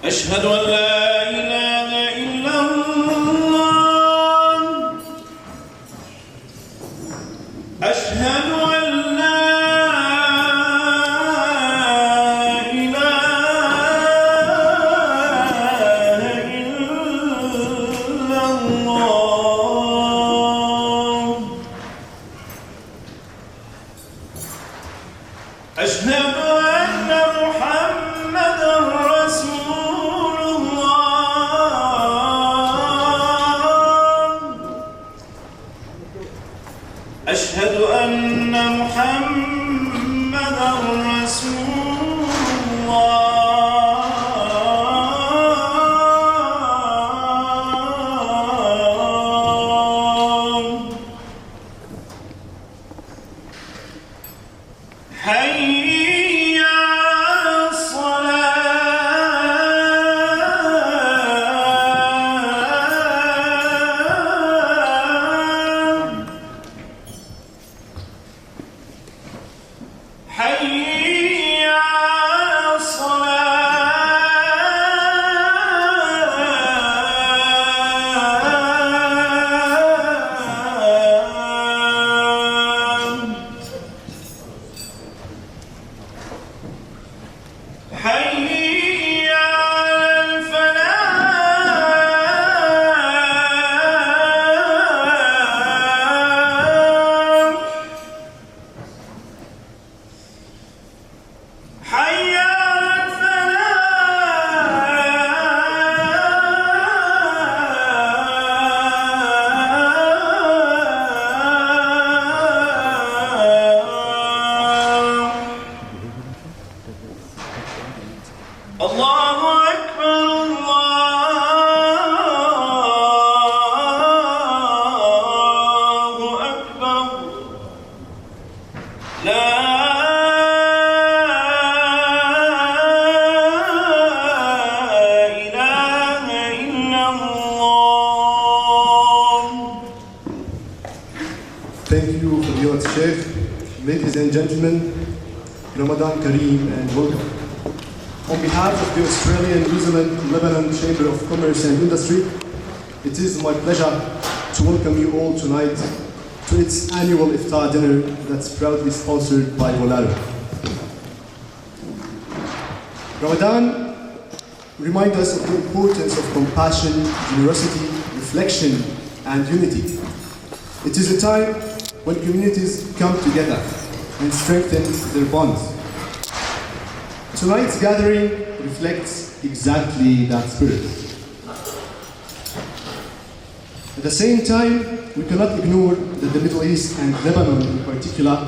أشهد أن لا إله إلا الله أشهد أن لا إله إلا الله أشهد أن محمدًا رسول أشهد أن محمدًا رسول الله حي على الصلاة حي على الصلاة حي على الفلاح حي على الفلاح الله أكبر الله أكبر لا إله إلا الله. Thank you for your Sheikh. Ladies and gentlemen, Ramadan Kareem and welcome. On behalf of the Australian, New Zealand, Lebanon Chamber of Commerce and Industry, it is my pleasure to welcome you all tonight to its annual Iftar dinner that's proudly sponsored by Volaro. Ramadan reminds us of the importance of compassion, generosity, reflection, and unity. It is a time when communities come together and strengthen their bonds. Tonight's gathering reflects exactly that spirit. At the same time, we cannot ignore that the Middle East and Lebanon in particular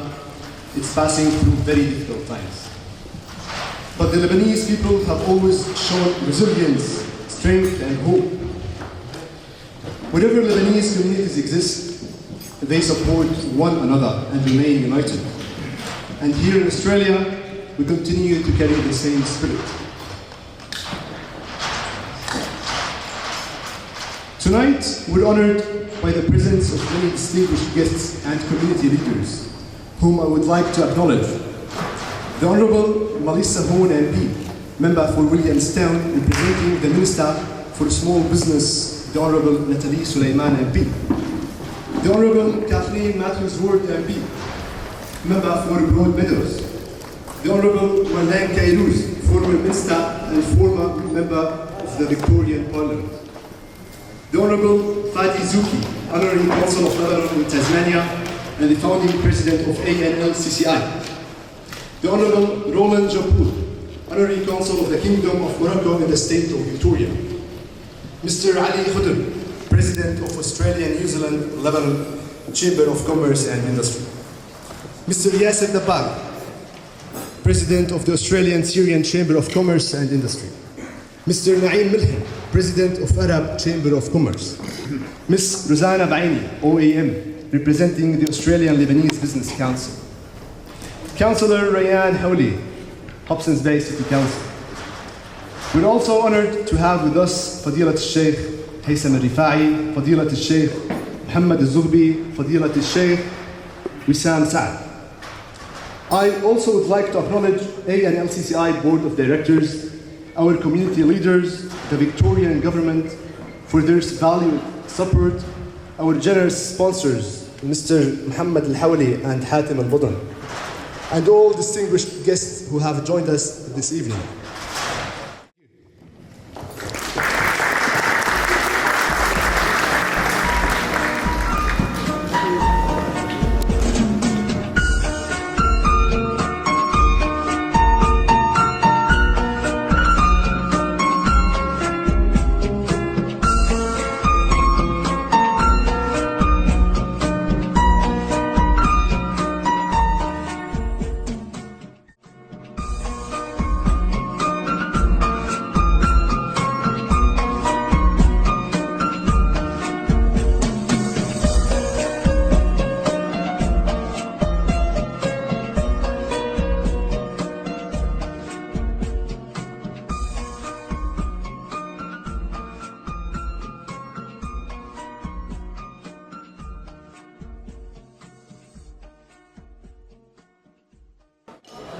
is passing through very difficult times. But the Lebanese people have always shown resilience, strength, and hope. Wherever Lebanese communities exist, they support one another and remain united. And here in Australia, we continue to carry the same spirit. Tonight, we're honored by the presence of many distinguished guests and community leaders, whom I would like to acknowledge. The Honorable Melissa Hoon MP, member for Williamstown, representing the Minister for Small Business, the Honorable Nathalie Suleiman MP. The Honorable Kathleen Matthews-Ward MP, member for Broadmeadows. The Honorable Walan Kairouz, former Minister and former member of the Victorian Parliament. The Honorable Fadi Zouki, Honorary Consul of Lebanon in Tasmania and the founding President of ANLCCI. The Honorable Roland Japour, Honorary Consul of the Kingdom of Morocco in the State of Victoria. Mr. Ali Khudr, President of Australia, New Zealand, Lebanon Chamber of Commerce and Industry. Mr. Yasser Dabag, President of the Australian Syrian Chamber of Commerce and Industry. Mr. Naeem Milhem, President of Arab Chamber of Commerce. Ms. Rosanna Baini, OAM, representing the Australian Lebanese Business Council. Councillor Rayyan Hawli, Hobsons Bay City Council. We're also honored to have with us Fadilat al-Sheikh Haytham al-Rifa'i, Fadilat al-Sheikh Muhammad al-Zughbi, Fadilat al-Sheikh Wissam Saad. I also would like to acknowledge ANLCCI Board of Directors, our community leaders, the Victorian government for their valued support, our generous sponsors, Mr. Muhammad Al-Hawli and Hatim Al-Badr, and all distinguished guests who have joined us this evening.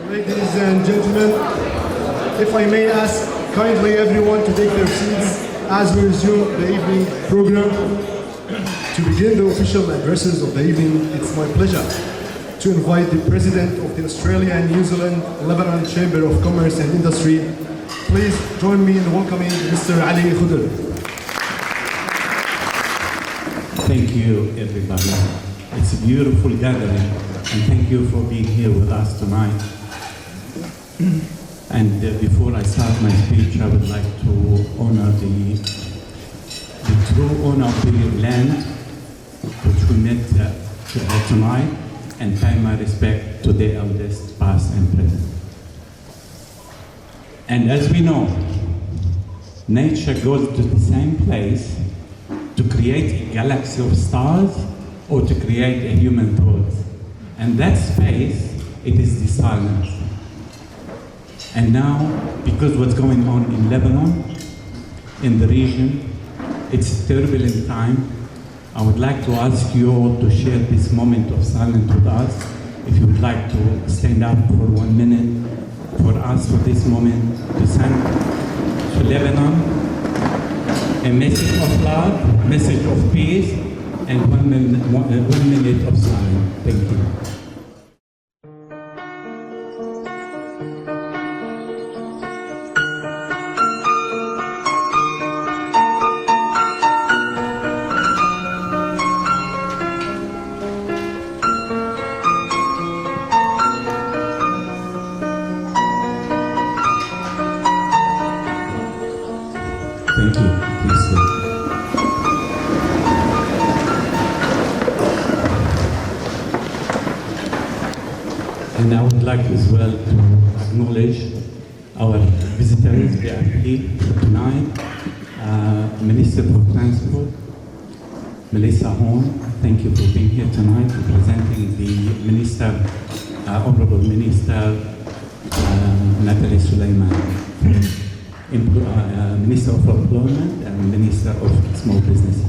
Ladies and gentlemen, if I may ask kindly everyone to take their seats as we resume the evening program. To begin the official addresses of the evening, it's my pleasure to invite the President of the Australia and New Zealand Lebanon Chamber of Commerce and Industry. Please join me in welcoming Mr. Ali Khudr. Thank you, everybody. It's a beautiful gathering, and thank you for being here with us tonight. And before I start my speech, I would like to honor the true owner of the land, which we met tonight, and pay my respect to the elders, past and present. And as we know, nature goes to the same place to create a galaxy of stars or to create a human thought. And that space, it is the silence. And now, because what's going on in Lebanon, in the region, it's a turbulent time. I would like to ask you all to share this moment of silence with us. If you would like to stand up for 1 minute for us for this moment to send to Lebanon a message of love, message of peace, and 1 minute of silence. Thank you. Thank you. Please sit. And I would like as well to acknowledge our visitors, VIP tonight, Minister for Transport, Melissa Horn. Thank you for being here tonight, representing the Minister, Honorable Minister Natalie Suleiman, Minister of Employment and Minister of Small Business.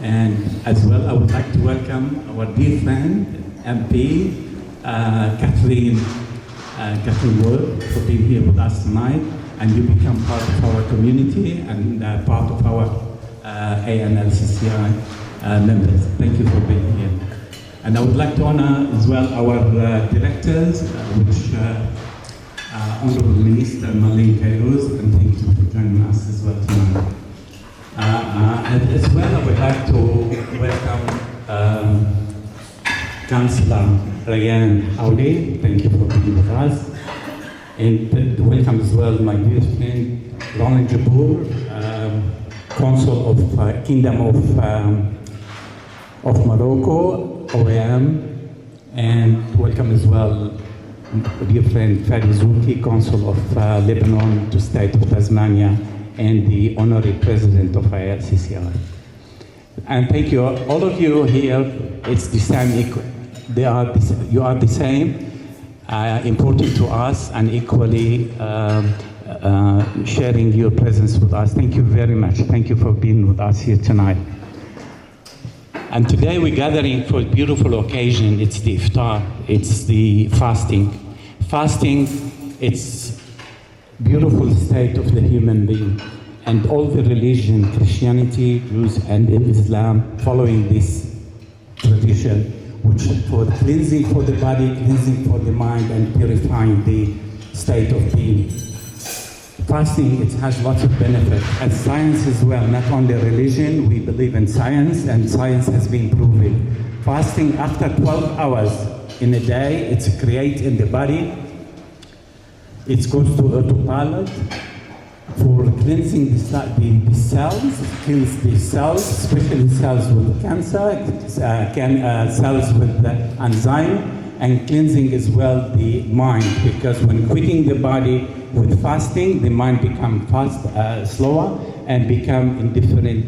And as well, I would like to welcome our dear friend, MP, Kathleen Wood, for being here with us tonight. And you become part of our community and part of our ANLCCI members. Thank you for being here. And I would like to honor as well our directors, which Honorable Minister Marlene Kairouz, and thank you for joining us as well tonight. And as well, I would like to welcome Councillor Rayan Aoudi. Thank you for being with us. And to welcome as well my dear friend Roland Jabour, Consul of Kingdom of Morocco, OAM, and to welcome as well dear friend Fadi Zouki, Consul of Lebanon to State of Tasmania, and the Honorary President of ANLCCI. And thank you, all of you here. It's the same. You are the same, important to us, and equally sharing your presence with us. Thank you very much. Thank you for being with us here tonight. And today we're gathering for a beautiful occasion. It's the Iftar. It's the fasting. Fasting, it's beautiful state of the human being. And all the religion, Christianity, Jews, and Islam, following this tradition, which for cleansing for the body, cleansing for the mind, and purifying the state of being. Fasting, it has lots of benefits, and science as well, not only religion. We believe in science, and science has been proven. Fasting after 12 hours in a day, it's create in the body, it goes to autopilot for cleansing the cells, cleanse the cells, especially cells with cancer, cells with the enzyme, and cleansing as well the mind, because when quitting the body with fasting, the mind becomes slower and become in different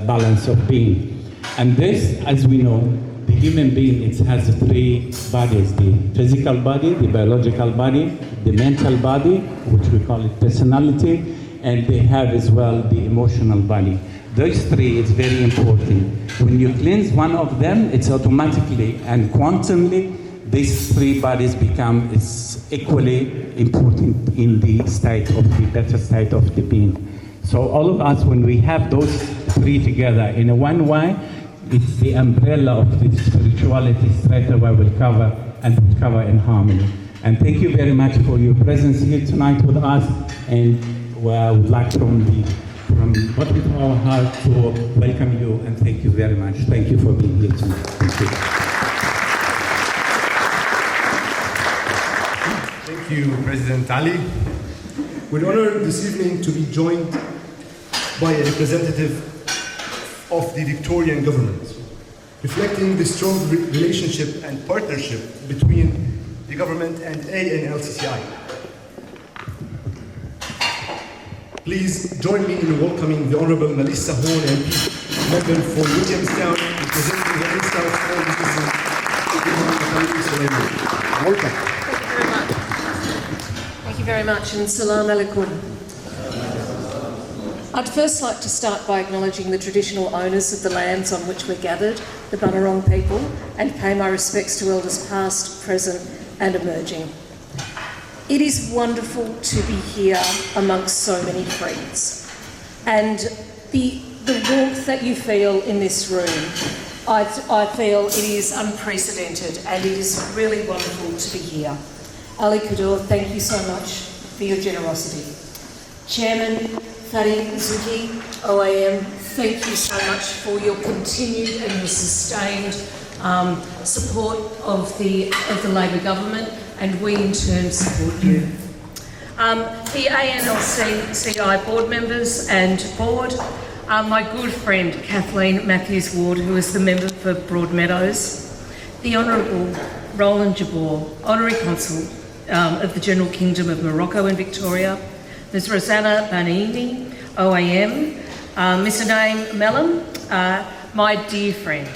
balance of being. And this, as we know, the human being, it has three bodies: the physical body, the biological body, the mental body, which we call it personality, and they have as well the emotional body. Those three is very important. When you cleanse one of them, it's automatically and quantumly, these three bodies become equally important in the state of the better state of the being. So all of us, when we have those three together in a one way, it's the umbrella of the spirituality straight away will cover and will cover in harmony. And thank you very much for your presence here tonight with us. And I would like from the bottom of our heart to welcome you and thank you very much. Thank you for being here tonight. Thank you. Thank you, President Ali. We're honored this evening to be joined by a representative of the Victorian government, reflecting the strong relationship and partnership between the government and ANLCCI. Please join me in welcoming the Honourable Melissa Horn MP, member for Williamstown, representing the South Welcome. Thank you very much, and salam alaikum. I'd first like to start by acknowledging the traditional owners of the lands on which we're gathered, the Bunurong people, and pay my respects to elders past, present and emerging. It is wonderful to be here amongst so many friends, and the warmth that you feel in this room, I feel it is unprecedented, and it is really wonderful to be here. Ali Kadur, thank you so much for your generosity. Chairman Farid Zuki, OAM, thank you so much for your continued and your sustained support of the Labor government, and we in turn support you. The ANLCCI board members and board, my good friend Kathleen Matthews-Ward, who is the member for Broadmeadows, the Honourable Roland Jabor, Honorary Consul of the General Kingdom of Morocco in Victoria, Ms Rosanna Banini, OAM, Mr Naeem Mellam, my dear friend,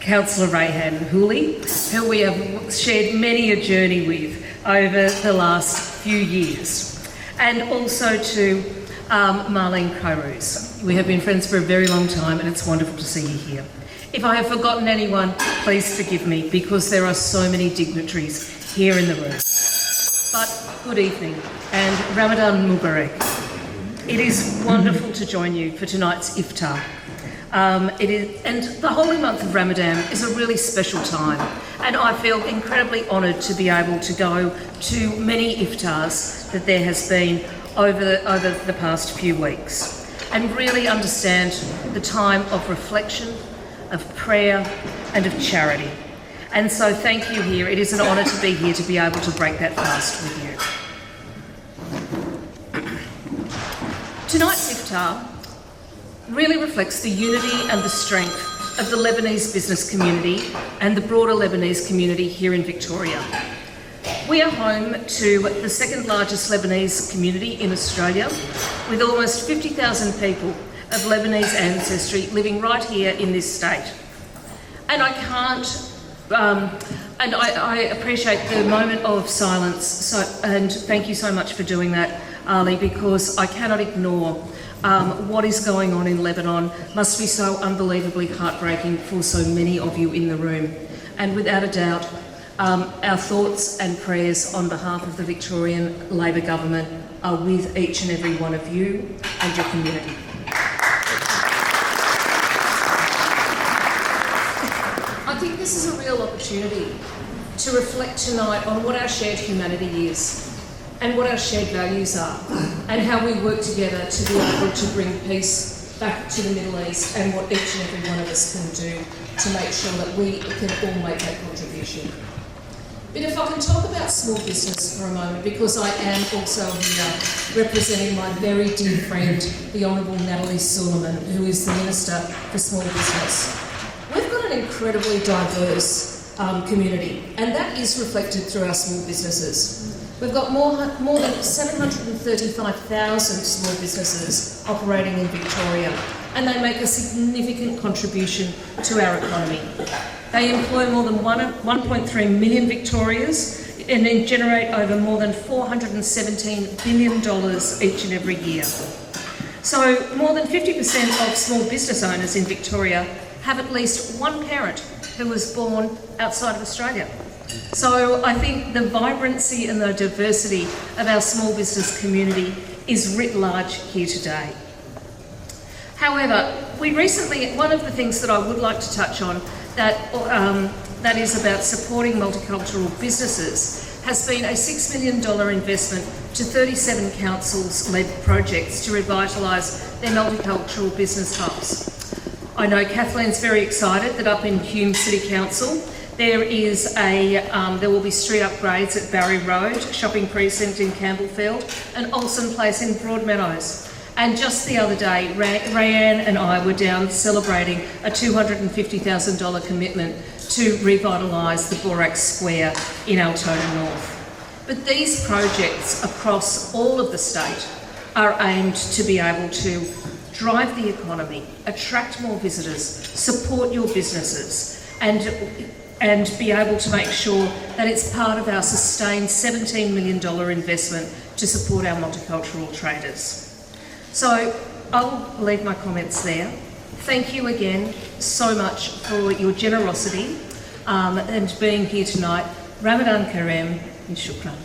Councillor Rayhan Hooley, who we have shared many a journey with over the last few years, and also to Marlene Kairouz. We have been friends for a very long time, and it's wonderful to see you here. If I have forgotten anyone, please forgive me, because there are so many dignitaries here in the room. But good evening, and Ramadan Mubarak. It is wonderful to join you for tonight's Iftar. And the holy month of Ramadan is a really special time, and I feel incredibly honoured to be able to go to many Iftars that there has been over the past few weeks, and really understand the time of reflection, of prayer and of charity. And so thank you here. It is an honour to be here to be able to break that fast with you. Tonight's Iftar really reflects the unity and the strength of the Lebanese business community and the broader Lebanese community here in Victoria. We are home to the second largest Lebanese community in Australia, with almost 50,000 people of Lebanese ancestry living right here in this state. And I can't, I appreciate the moment of silence, and thank you so much for doing that. Ali, because I cannot ignore what is going on in Lebanon. Must be so unbelievably heartbreaking for so many of you in the room. And without a doubt, our thoughts and prayers on behalf of the Victorian Labor government are with each and every one of you and your community. I think this is a real opportunity to reflect tonight on what our shared humanity is and what our shared values are and how we work together to be able to bring peace back to the Middle East and what each and every one of us can do to make sure that we can all make that contribution. But if I can talk about small business for a moment, because I am also here representing my very dear friend, the Honourable Natalie Suleiman, who is the Minister for Small Business. We've got an incredibly diverse community, and that is reflected through our small businesses. We've got more than 735,000 small businesses operating in Victoria, and they make a significant contribution to our economy. They employ more than 1.3 million Victorians and then generate over more than $417 billion each and every year. So more than 50% of small business owners in Victoria have at least one parent who was born outside of Australia. So I think the vibrancy and the diversity of our small business community is writ large here today. However, one of the things that I would like to touch on that is about supporting multicultural businesses has been a $6 million investment to 37 councils-led projects to revitalise their multicultural business hubs. I know Kathleen's very excited that up in Hume City Council there will be street upgrades at Barry Road, shopping precinct in Campbellfield, and Olsen Place in Broadmeadows. And just the other day, Rayanne and I were down celebrating a $250,000 commitment to revitalise the Borax Square in Altona North. But these projects across all of the state are aimed to be able to drive the economy, attract more visitors, support your businesses, and be able to make sure that it's part of our sustained $17 million investment to support our multicultural traders. So I'll leave my comments there. Thank you again so much for your generosity and being here tonight. Ramadan Kareem and shukran.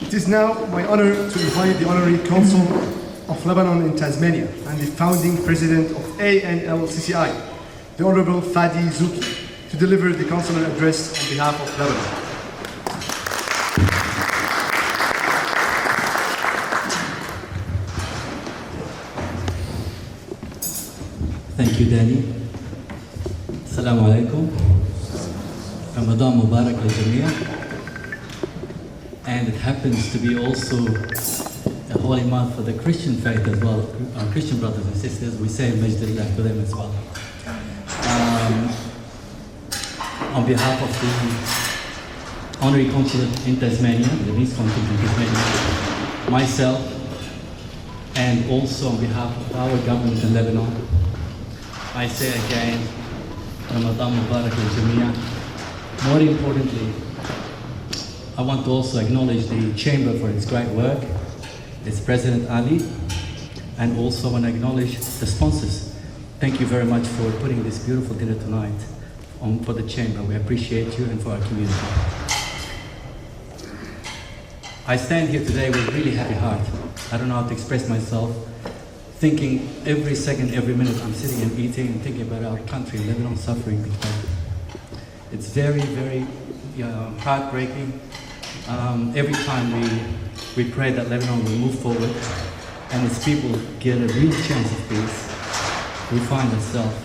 It is now my honour to invite the Honorary Consul of Lebanon in Tasmania and the founding President of ANLCCI, the Honourable Fadi Zouki, to deliver the consular address on behalf of Lebanon. Thank you, Danny. Assalamu alaikum. Ramadan Mubarak al-Jamia. And it happens to be also a holy month for the Christian faith as well. Our Christian brothers and sisters, we say Majdallah to them as well. On behalf of the Honorary Consulate in Tasmania, the Lebanese Consulate in Tasmania, myself, and also on behalf of our government in Lebanon, I say again, Ramadan Mubarak al-Jamia. More importantly, I want to also acknowledge the Chamber for its great work, its President Ali, and also want to acknowledge the sponsors. Thank you very much for putting this beautiful dinner tonight on for the Chamber. We appreciate you and for our community. I stand here today with a really heavy heart. I don't know how to express myself. Thinking every second, every minute, I'm sitting and eating and thinking about our country, Lebanon suffering. It's very, very heartbreaking. Every time we pray that Lebanon will move forward and its people get a real chance of peace, we find ourselves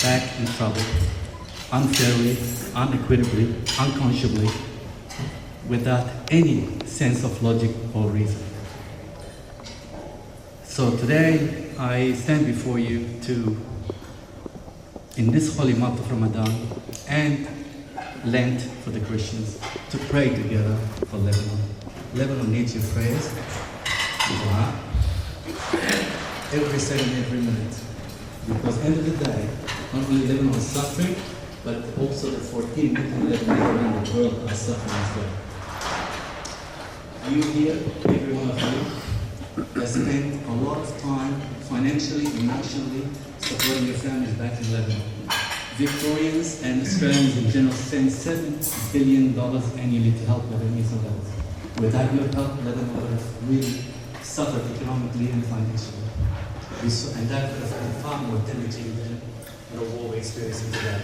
back in trouble, unfairly, unequitably, unconscionably, without any sense of logic or reason. So today, I stand before you in this holy month of Ramadan and Lent for the Christians, to pray together for Lebanon. Lebanon needs your prayers, dua, every second, every minute. Because at the end of the day, not only Lebanon is suffering, but also the 14 million Lebanese around the world are suffering as well. You here, every one of you, has spent a lot of time financially, emotionally, supporting your families back in Lebanon. Victorians and Australians in general spend $7 billion annually to help Lebanese in Lebanon. Without your help, Lebanon would have really suffered economically and financially. And that would have been far more damaging than the war we're experiencing today.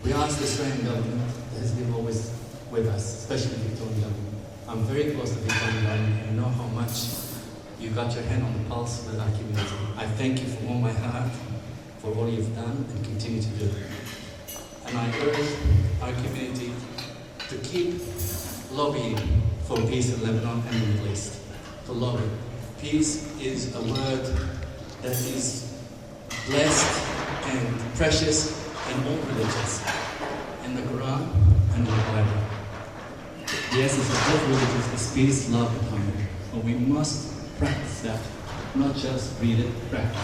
We ask the Australian government that has been always with us, especially the Victorian government. I'm very close to the Victorian government and know how much you got your hand on the pulse with our community. I thank you from all my heart for all you've done and continue to do. And I urge our community to keep lobbying for peace in Lebanon and the Middle East. To lobby. Peace is a word that is blessed and precious in all religions, in the Quran and in the Bible. The essence of both religions is peace, love, and harmony. But we must practice that, not just read it, practice.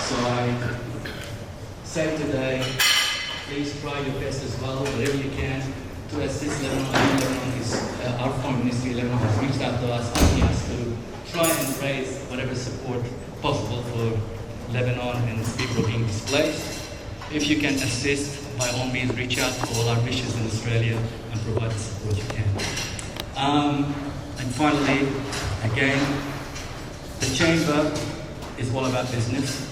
So I say today, please try your best as well, whatever you can, to assist Lebanon. Lebanon is, our foreign ministry, Lebanon, has reached out to us, asking us to try and raise whatever support possible for Lebanon and its people being displaced. If you can assist, by all means, reach out to all our missions in Australia and provide the support you can. And finally, again, the Chamber is all about business.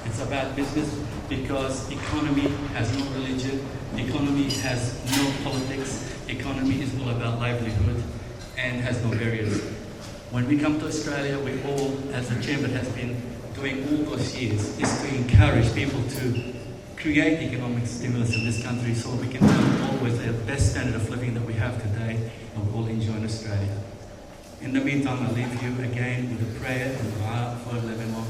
It's about business because economy has no religion, economy has no politics, economy is all about livelihood and has no barriers. When we come to Australia, we all, as the Chamber has been doing all those years, is to encourage people to create economic stimulus in this country so we can have always the best standard of living that we have today and we all enjoy in Australia. In the meantime, I leave you again with a prayer and dua for Lebanon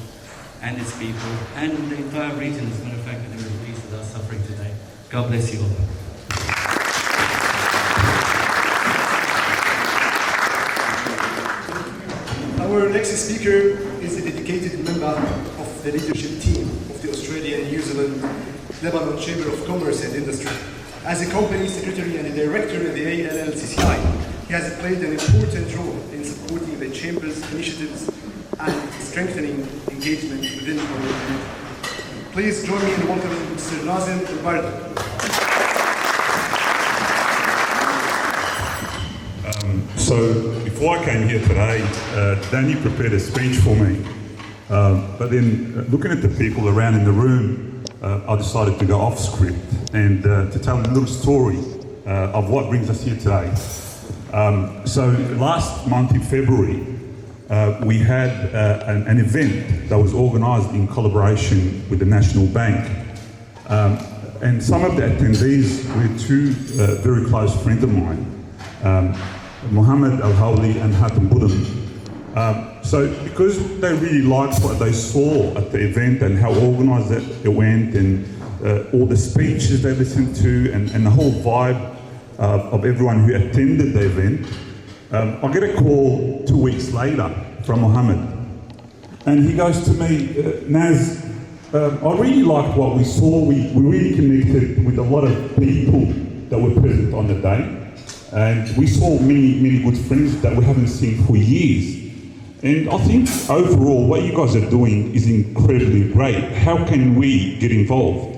and its people and the entire region, as a matter of fact, in the Middle East that are suffering today. God bless you all. Our next speaker is a dedicated member of the leadership team of the Australian New Zealand Lebanon Chamber of Commerce and Industry. As a company secretary and a director in the ANLCCI, he has played an important role in supporting the Chamber's initiatives and strengthening engagement within our community. Please join me in welcoming Mr. Nazim Al-Bardi. So before I came here today, Danny prepared a speech for me. But then looking at the people around in the room, I decided to go off script and to tell a little story of what brings us here today. So last month in February, we had an event that was organised in collaboration with the National Bank. And some of the attendees were two very close friends of mine. Mohammed Al-Hawli and Hatem Budum. So because they really liked what they saw at the event and how organised it went and all the speeches they listened to and the whole vibe of everyone who attended the event, I get a call 2 weeks later from Mohammed. And he goes to me, Naz, I really liked what we saw. We really connected with a lot of people that were present on the day. And we saw many good friends that we haven't seen for years. And I think overall what you guys are doing is incredibly great. How can we get involved?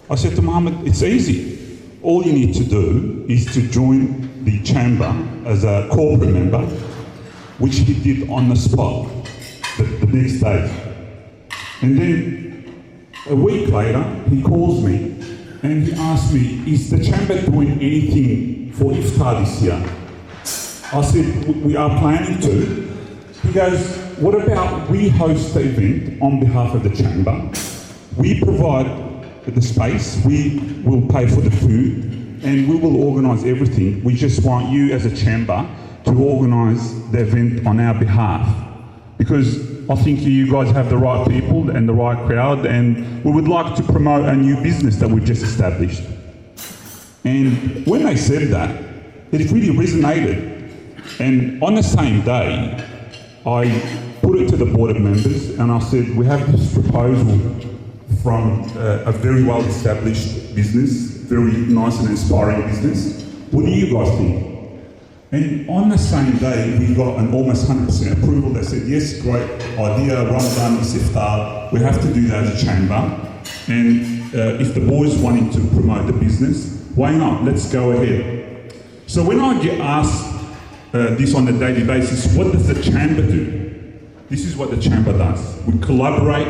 I said to Mohammed, it's easy. All you need to do is to join the chamber as a corporate member, which he did on the spot the next day. And then a week later, he calls me and he asks me, is the chamber doing anything for Iftar this year? I said, we are planning to. He goes, what about we host the event on behalf of the chamber? We provide the space, we will pay for the food, and we will organise everything. We just want you as a chamber to organise the event on our behalf. Because I think you guys have the right people and the right crowd, and we would like to promote a new business that we've just established. And when they said that, it really resonated. And on the same day, I put it to the board of members and I said, we have this proposal from a very well-established business, very nice and inspiring business. What do you guys think? And on the same day, we got an almost 100% approval that said, yes, great idea, Ramadan is Iftar, we have to do that as a chamber. And if the boys wanting to promote the business, why not? Let's go ahead. So when I get asked this on a daily basis, what does the chamber do? This is what the chamber does. We collaborate,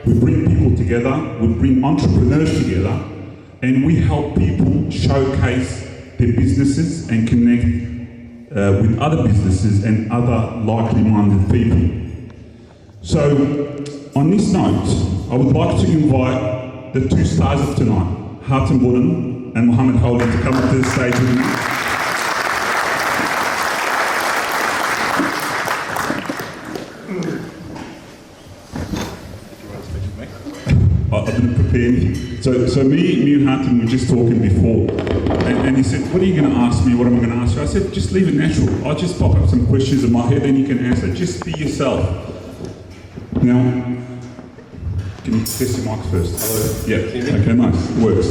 we bring people together, we bring entrepreneurs together, and we help people showcase their businesses and connect with other businesses and other likely-minded people. So, on this note, I would like to invite the two stars of tonight, Hatem Borden and Mohammed Holden, to come up to the stage with me. I didn't prepare anything. So me and Hatem were just talking before, and he said, what are you going to ask me? What am I going to ask you? I said, just leave it natural. I'll just pop up some questions in my head and you can answer. Just be yourself. Now, can you test your mic first? Hello. Yeah. Can you hear me? Okay, nice. It works.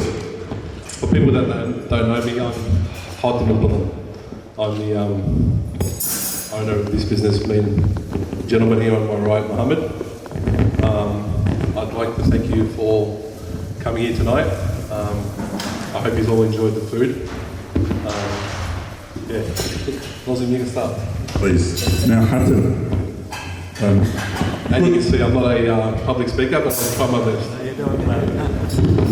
For people that don't know me, I'm Hatem Borden. I'm the owner of this business. Me and the gentleman here on my right, Mohammed. I'd like to thank you for coming here tonight. I hope you've all enjoyed the food. Yeah, Nazim, you can start. Please. Now, Hatem. And you can see I'm not a public speaker, but I'll try my best.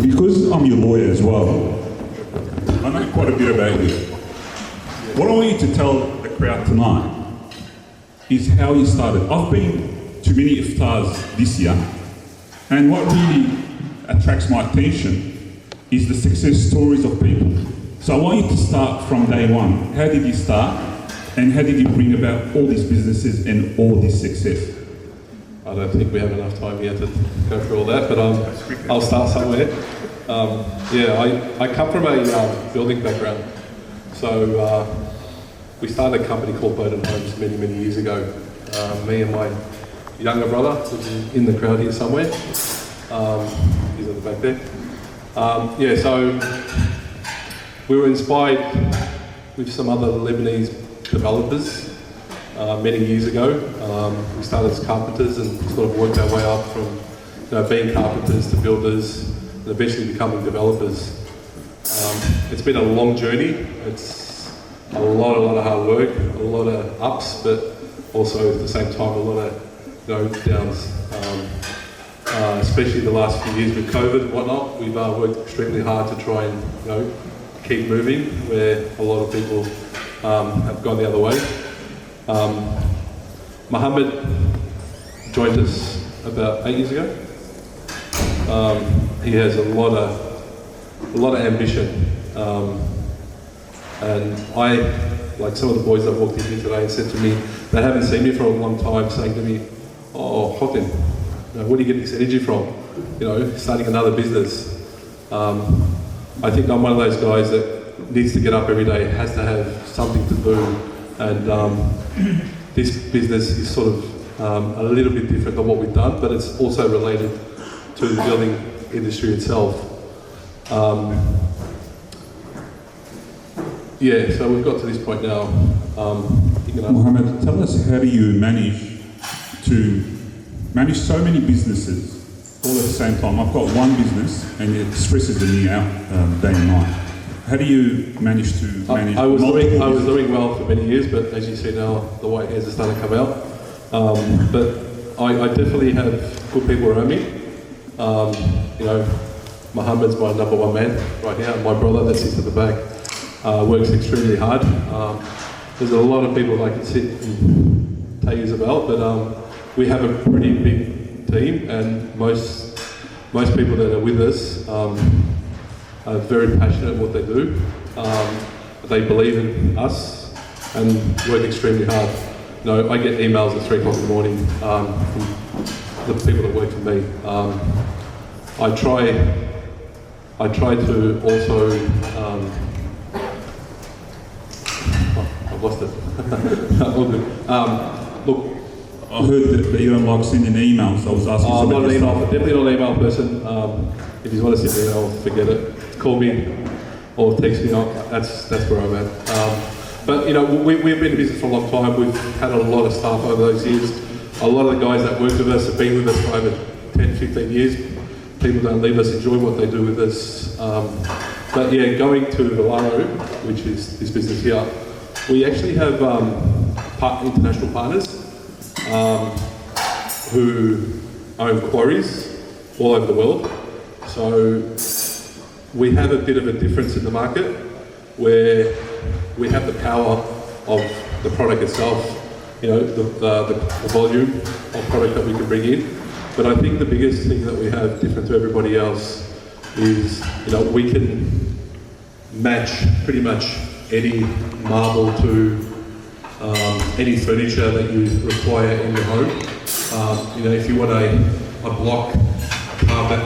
Because I'm your lawyer as well, I know quite a bit about you. What I want you to tell the crowd tonight is how you started. I've been to many iftars this year, and what really attracts my attention is the success stories of people. So I want you to start from day one. How did you start, and how did you bring about all these businesses and all this success? I don't think we have enough time here to go through all that, but I'll start somewhere. I come from a building background. So we started a company called Bowden Homes many, many years ago. Me and my younger brother, who's in the crowd here somewhere. He's at the back there. So we were inspired with some other Lebanese developers many years ago. We started as carpenters and sort of worked our way up from being carpenters to builders and eventually becoming developers. It's been a long journey. It's a lot of hard work, a lot of ups, but also at the same time a lot of downs. Especially the last few years with COVID and whatnot, we've worked extremely hard to try and keep moving, where a lot of people have gone the other way. Mohammed joined us about 8 years ago. He has a lot of ambition, and I, like some of the boys that walked in here today, said to me, they haven't seen me for a long time, saying to me, "Oh, Hatem, where do you get this energy from? Starting another business." I think I'm one of those guys that needs to get up every day, has to have something to do, and this business is sort of a little bit different than what we've done, but it's also related to the building industry itself. So we've got to this point now. Mohammed, tell us, how do you manage to manage so many businesses all at the same time? I've got one business and it stresses me out day and night. How do you manage to manage I was multiple doing well for many years, but as you see now, the white hairs are starting to come out. But I definitely have good people around me. Mohammed's my number one man right here. My brother that sits at the back works extremely hard. There's a lot of people that I can sit and tell you about, but we have a pretty big team, and most people that are with us are very passionate in what they do. They believe in us and work extremely hard. I get emails at 3 o'clock in the morning from the people that work for me. I try to also. I've lost it. All good. Look, I heard that you don't like sending emails. I was asking I'm not an somebody. definitely not an email person. If you want to send me an email, forget it. Call me or text me. That's where I'm at. But you know, we've been in business for a long time. We've had a lot of staff over those years. A lot of the guys that work with us have been with us for over 10, 15 years. People don't leave us, enjoy what they do with us. But yeah, going to Valaro, which is this business here, we actually have international partners who own quarries all over the world. So we have a bit of a difference in the market where we have the power of the product itself, you know, the volume of product that we can bring in. But I think the biggest thing that we have different to everybody else is, you know, we can match pretty much any marble to any furniture that you require in your home. You know, if you want a block carved, a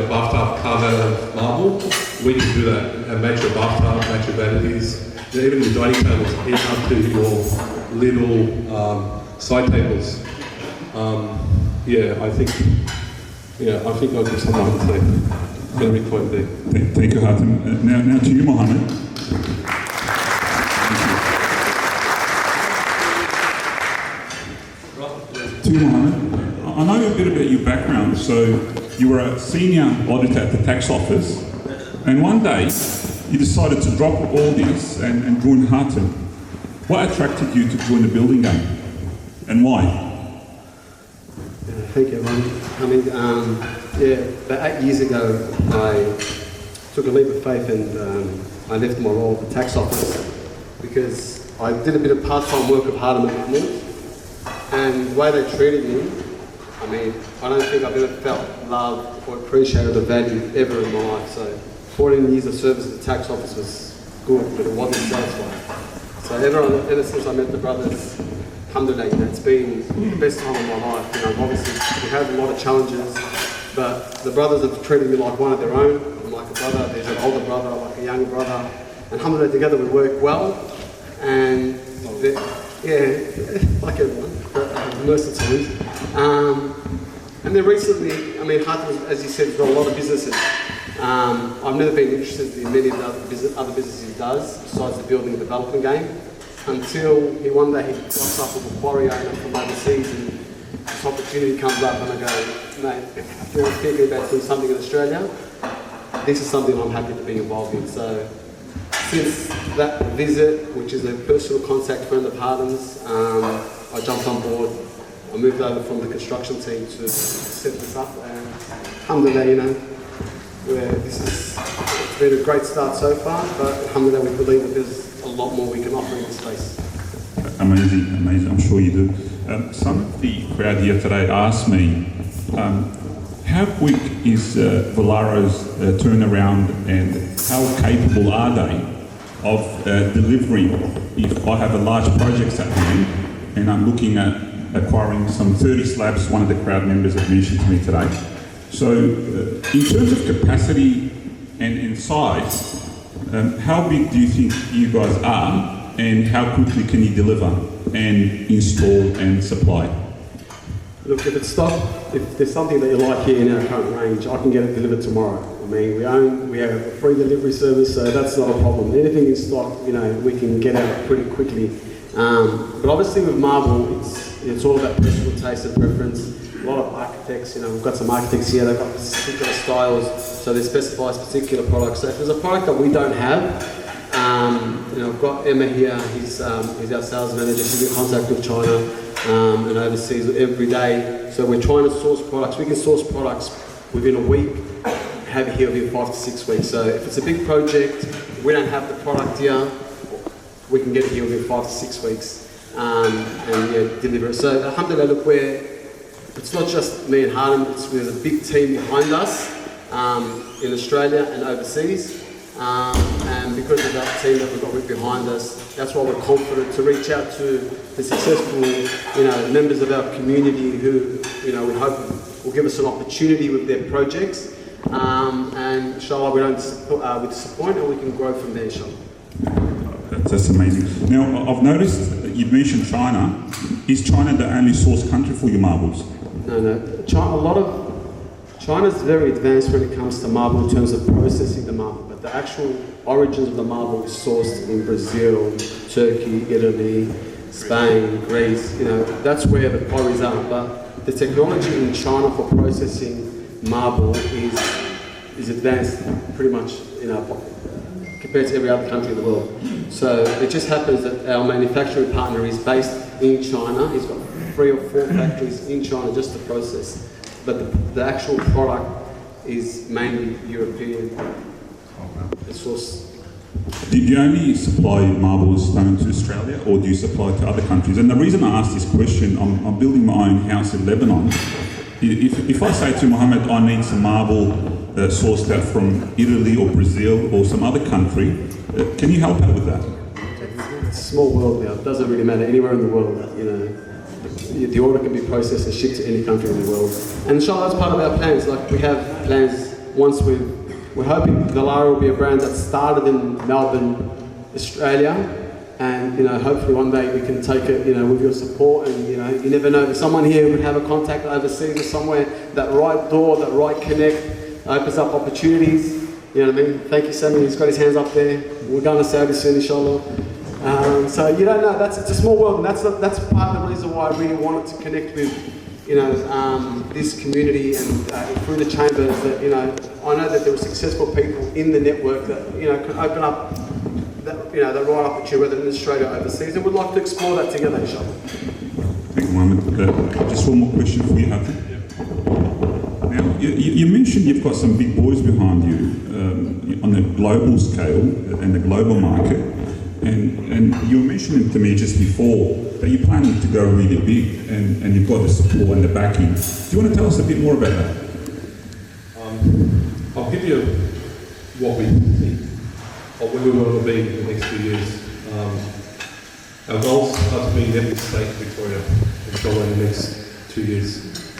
bathtub carved out of marble, we can do that and match your bathtub, match your vanities, even your dining tables, even up to your little side tables. I think I'll give someone to say. It's going to be quite big. Thank you, Hatem. Now to you, Mohammed. To you, Mohammed. I know a bit about your background. So you were a senior auditor at the tax office, and one day you decided to drop all this and join Hatem. What attracted you to join the building game, and why? Thank you, Ron. I mean, about 8 years ago, I took a leap of faith and I left my role at the tax office because I did a bit of part-time work with Hatem at the moment, and the way they treated me, I mean, I don't think I've ever felt loved or appreciated the value ever in my life. So 14 years of service at the tax office was good, but it wasn't satisfying. So ever since I met the brothers, alhamdulillah, you know, it's been the best time of my life. You know, obviously we had a lot of challenges, but the brothers have treated me like one of their own. I'm like a brother, there's an older brother, like a younger brother. And alhamdulillah, together we work well. And like everyone, most of the times. And then recently, I mean, Hatem, as you said, has got a lot of businesses. I've never been interested in many of the other businesses he does, besides the building and development game, until one day he got up with a quarry owner from overseas, and this opportunity comes up, and I go, mate, if you're thinking about doing something in Australia, this is something I'm happy to be involved in. So since that visit, which is a personal contact friend of Hatem's, I jumped on board. I moved over from the construction team to set this up, and alhamdulillah, you know, it's been a great start so far, but alhamdulillah, we believe that there's a lot more we can offer in this space. Amazing, amazing, I'm sure you do. Some of the crowd here today asked me, how quick is Valaro's turnaround, and how capable are they of delivering if I have a large project at hand and I'm looking at acquiring some 30 slabs, one of the crowd members have mentioned to me today. So in terms of capacity and size, how big do you think you guys are, and how quickly can you deliver and install and supply? Look, if there's something that you like here in our current range, I can get it delivered tomorrow. I mean, we have a free delivery service, so that's not a problem. Anything in stock, you know, we can get out pretty quickly. But obviously with marble, it's all about personal taste and preference. A lot of architects, you know, we've got some architects here, they've got particular styles, so they specify particular products. So if there's a product that we don't have, you know, I've got Emma here, he's our sales manager, she's in contact with China and overseas every day. So we're trying to source products. We can source products within a week, have it here within 5 to 6 weeks. So if it's a big project, we don't have the product here, we can get it here within 5 to 6 weeks and deliver it. So alhamdulillah, look, it's not just me and Hatem, there's a big team behind us in Australia and overseas. And because of that team that we've got behind us, that's why we're confident to reach out to the successful, you know, members of our community who, you know, we hope will give us an opportunity with their projects. And inshallah, we don't disappoint, and we can grow from there, inshallah. That's amazing. Now, I've noticed that you've mentioned China. Is China the only source country for your marbles? No. China's very advanced when it comes to marble in terms of processing the marble, but the actual origins of the marble is sourced in Brazil, Turkey, Italy, Spain, Greece. That's where the quarries are. But the technology in China for processing marble is advanced pretty much, compared to every other country in the world. So it just happens that our manufacturing partner is based in China. He's got 3 or 4 factories in China just to process. But the actual product is mainly European. The source. Do you only supply marble stone to Australia, or do you supply to other countries? And the reason I ask this question, I'm building my own house in Lebanon. If I say to Mohammed, I need some marble sourced out from Italy or Brazil or some other country, can you help out with that? It's a small world now. It doesn't really matter anywhere in the world. The order can be processed and shipped to any country in the world. And inshallah, that's part of our plans. Like, we have plans once we're hoping Valara will be a brand that started in Melbourne, Australia, and hopefully one day we can take it, with your support. And you never know, someone here would have a contact overseas or somewhere. That right door, that right connect, opens up opportunities. You know what I mean? Thank you, Sammy. He's got his hands up there. We're going to Saudi soon, inshallah. So you don't know. It's a small world, and that's part of the reason why I really wanted to connect with this community and through the chambers. That I know that there were successful people in the network that can open up the right opportunity, whether in Australia or overseas, and we'd like to explore that together, inshallah. Thank you, Mohammed. Just one more question for you, Hafiz. Now, you mentioned you've got some big boys behind you on the global scale and the global market. And you were mentioning to me just before that you're planning to go really big and you've got the support and the backing. Do you want to tell us a bit more about that? I'll give you what we think or where we want to be in the next few years. Our goals are to be in every state in Victoria, inshallah, in the next 2 years.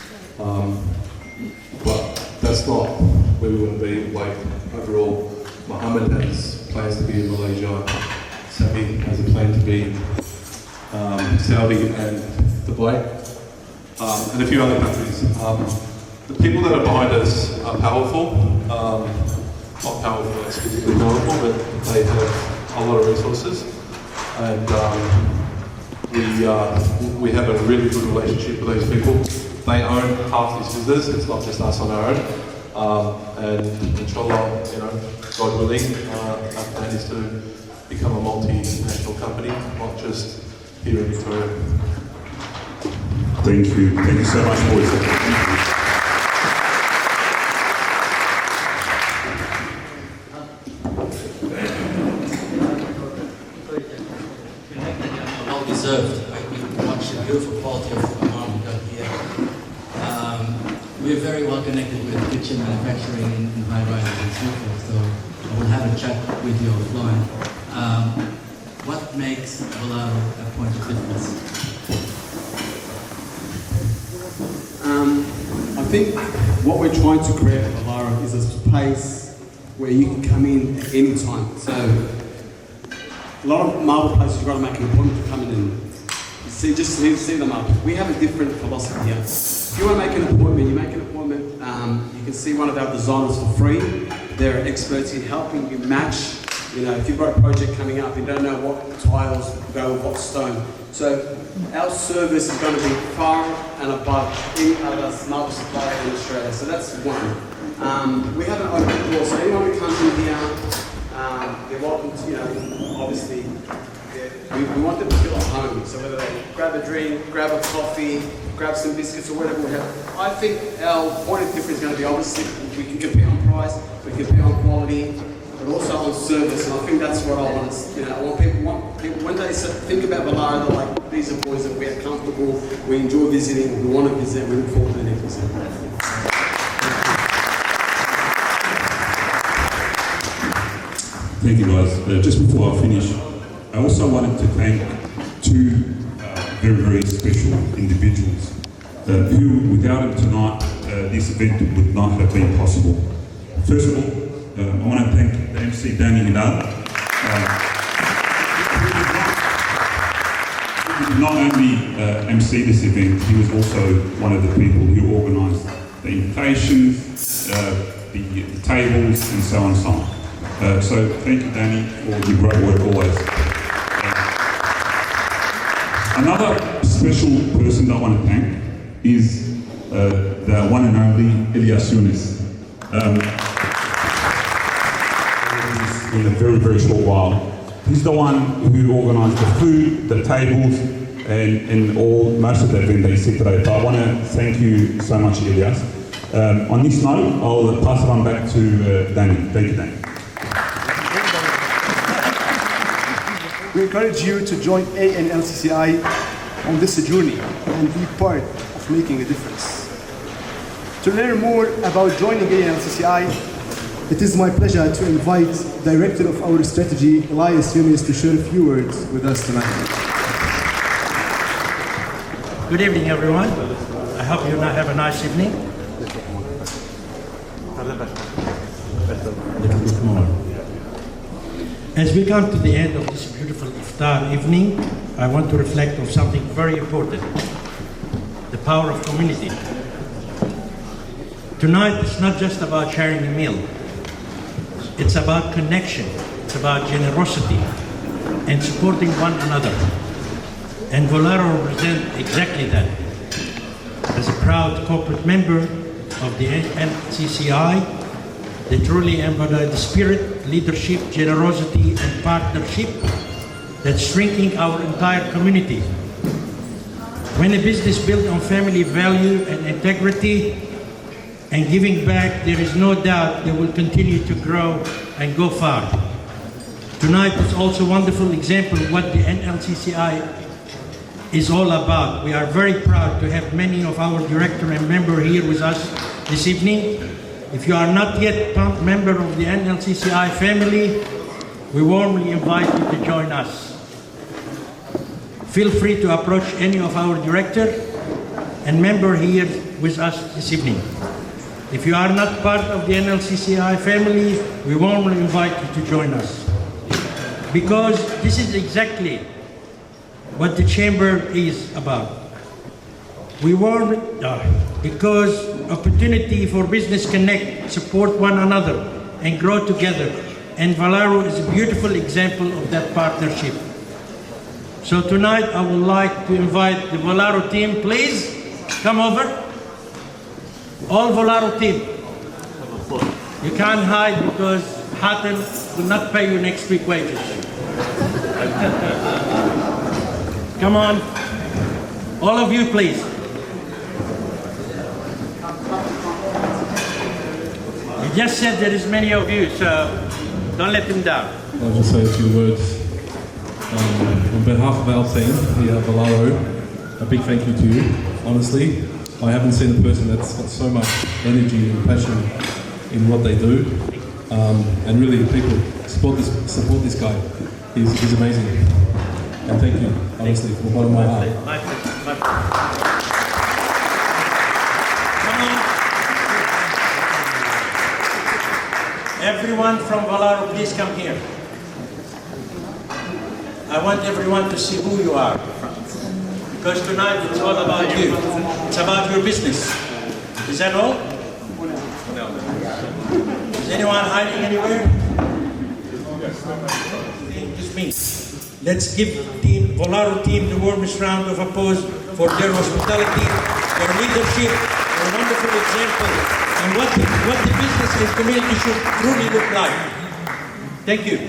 But that's not where we want to be. Like, overall, Mohammed has plans to be in Malaysia. Sammy has a plan to be Saudi and Dubai, and a few other countries. The people that are behind us are powerful, not powerful as physically powerful, but they have a lot of resources, and we have a really good relationship with those people. They own half this business. It's not just us on our own, and inshallah, God willing, our plan is to become a multinational company, not just here in Victoria. Thank you. Thank you so much, boys. Well deserved. We watch the beautiful quality of marble we got here. We're very well connected with kitchen manufacturing in high rises and so forth, so I will have a chat with you offline. What makes Valara a point of difference? I think what we're trying to create at Valara is a place where you can come in at any time. So a lot of marble places you've got to make an appointment to come in and see the marble. We have a different philosophy here. If you want to make an appointment, you make an appointment. You can see one of our designers for free. They're experts in helping you match. If you've got a project coming up, you don't know what tiles go with what stone. So our service is going to be far and above any other marble supplier in Australia. So that's one. We have an open door, so anyone who comes in here, they're welcome to, obviously, we want them to feel at home. So whether they grab a drink, grab a coffee, grab some biscuits or whatever we have. I think our point of difference is going to be, obviously, we can compare on price, we can compare on quality, but also on service, and I think that's what I want. I want people when they think about Valara, they're like, these are boys that we're comfortable, we enjoy visiting, we want to visit, we look forward to the next visit. Thank you, guys. Just before I finish, I also wanted to thank two very, very special individuals who, without them tonight, this event would not have been possible. First of all, I want to thank the MC Danny Hilal. not only MC this event, he was also one of the people who organised the invitations, the tables, and so on and so on. So thank you, Danny, for your great work always. Another special person that I want to thank is the one and only Ilyas Yunus. In a very, very short while. He's the one who organised the food, the tables, and most of the event that you see today. So I want to thank you so much, Ilyas. On this note, I'll pass it on back to Danny. Thank you, Danny. We encourage you to join ANLCCI on this journey and be part of making a difference. To learn more about joining ANLCCI, it is my pleasure to invite Director of our strategy, Elias Yunus, to share a few words with us tonight. Good evening, everyone. I hope you now have a nice evening. As we come to the end of this beautiful Iftar evening, I want to reflect on something very important: the power of community. Tonight, it's not just about sharing a meal. It's about connection, it's about generosity and supporting one another. And Volaro represents exactly that. As a proud corporate member of the ANLCCI, they truly embody the spirit, leadership, generosity and partnership that's shrinking our entire community. When a business built on family value and integrity and giving back, there is no doubt they will continue to grow and go far. Tonight is also a wonderful example of what the ANLCCI is all about. We are very proud to have many of our director and member here with us this evening. If you are not yet a member of the ANLCCI family, we warmly invite you to join us. Feel free to approach any of our director and member here with us this evening. If you are not part of the ANLCCI family, we warmly invite you to join us. Because this is exactly what the Chamber is about. Because opportunity for business connect, support one another, and grow together. And Volaro is a beautiful example of that partnership. So tonight, I would like to invite the Volaro team, please, come over. All Volaro team. You can't hide because Hatem will not pay you next week's wages. Come on. All of you, please. You just said there is many of you, so don't let them down. I'll just say a few words. On behalf of our team here at Volaro, a big thank you to you, honestly. I haven't seen a person that's got so much energy and passion in what they do, and really people support this guy. He's amazing, and thank you, honestly, from the bottom of my heart. Everyone from Volaro, please come here. I want everyone to see who you are. Because tonight it's all about you. It's about your business. Is that all? Is anyone hiding anywhere? Just me. Let's give Volaro team the warmest round of applause for their hospitality, their leadership, their wonderful example, and what the business and community should truly look like. Thank you.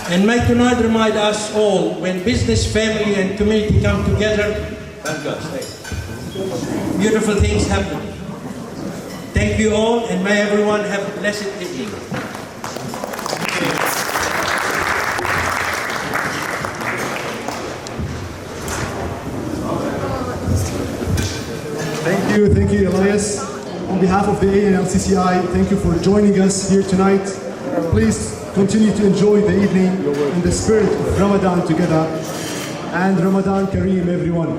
And may tonight remind us all, when business, family and community come together, thank God, beautiful things happen. Thank you all, and may everyone have a blessed evening. Thank you, Elias. On behalf of the ANLCCI, thank you for joining us here tonight. Please continue to enjoy the evening in the spirit of Ramadan together. And Ramadan Kareem, everyone.